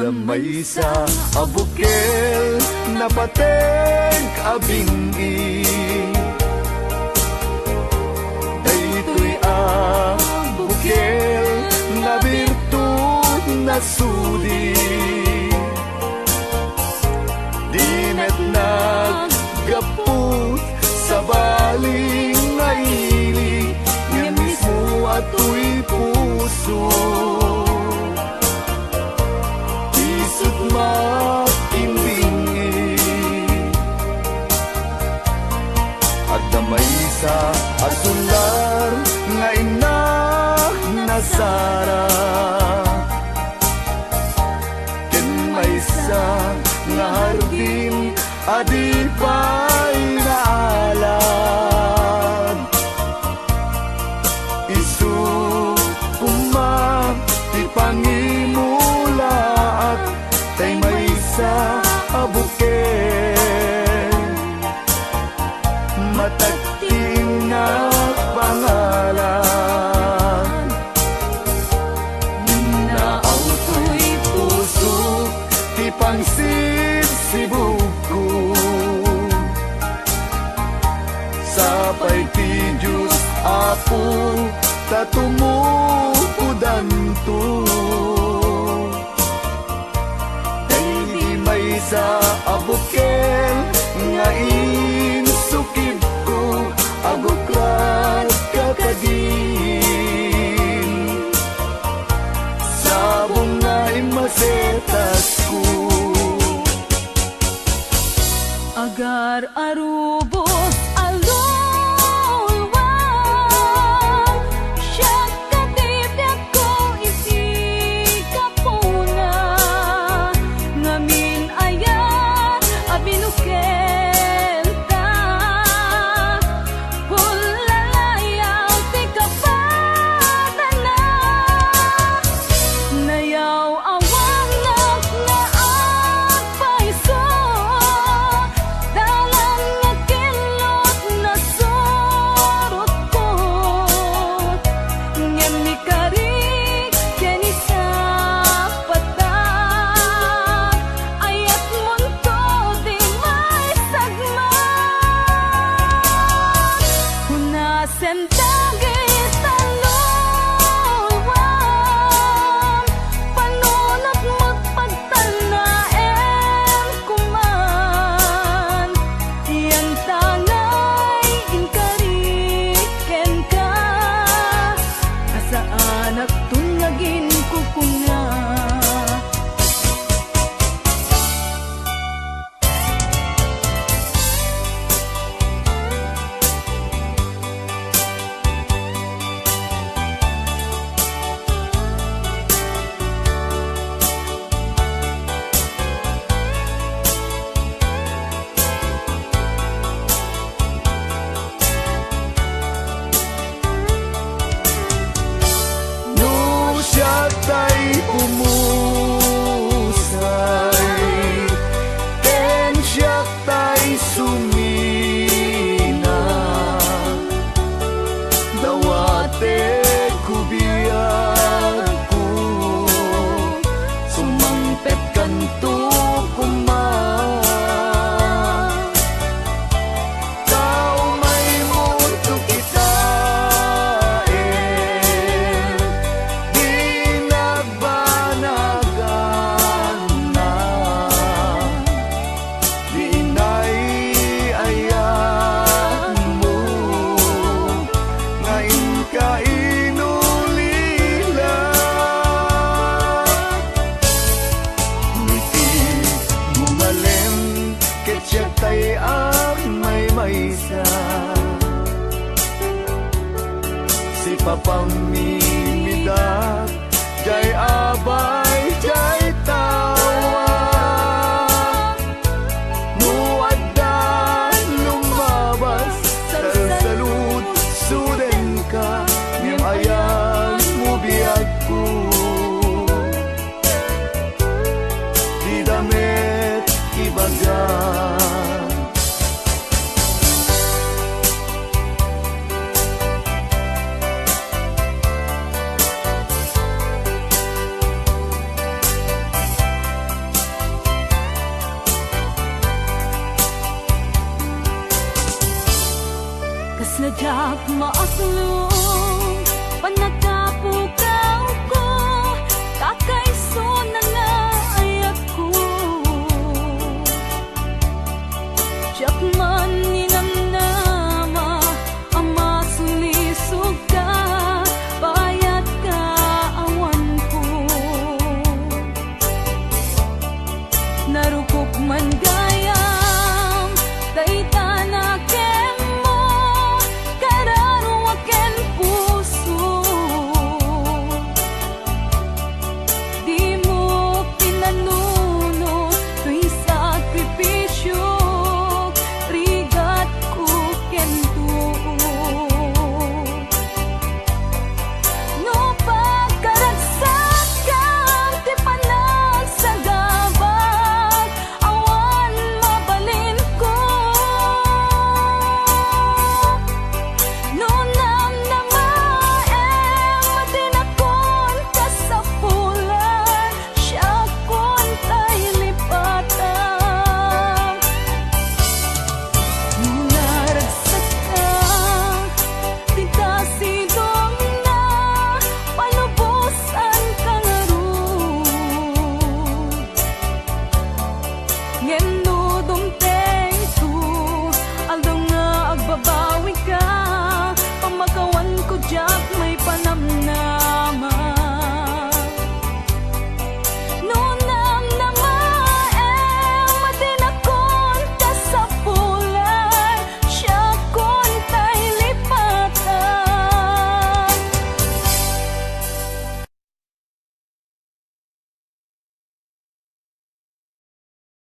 damay sa abukel na pateng abingi. Daytoy abukel na birtud na sudi. Di met naggaput sa baling na ili, nga mismo ato'y puso. Isut makimbingi at damay sa asular nga inak na Sara. Ken may sa nga hardin adi pa'y naalad. Isu kumang ti pangimulaat tay may sa abuken matagting na pangalan. Naaw to'y puso ti pangsibsibuko sapay ti Diyos Apo tatumukudan to. Sa abukel nga insukib ko agukrat kakagin sa bunga imasetas ko. Agar arubos alulwang siyak katibyak ko isikap ko na ngamin binukel ta hulalayaw ti kapatana nayaw awang nga agpaiso dalan nga kilot na surot ko ngem ni karik ken isa patag ayat munto sentagit talulwang panunot magpagtanaem kuman iyang tangay inkariken ka asaan at tunagin kukunga. Tay pumusay ken siyak tay sumina dawate kubiyag ko sumangpet kanto kumang tao may mundo kita tay ang may sa si papang mimidak jay abay jay tawa muaddan lumabas salud suden ka ngem ayan mo biyag ko di damet ibagan. Sadyak maaklong panakapukaw ko, kakaiso na nga ayak ko. Tiyak man ninamnama ama sulisog ka, bayat ka awan ko. Narukop man gayam dayta na ken mo, kararo aken puso. Di mo pinanuno to'y sakripisyo, rigat ko ken tuo. No pagkaragsak kam ti panagsagabag, awan mabalin ko. No namnamaem madinakon kasapulan, siya kon tay lipatan. No naragsak ka, di kasidong na palubusan ka nga ron. Ngeno dumteng tu, aldaw nga agbabawi ka,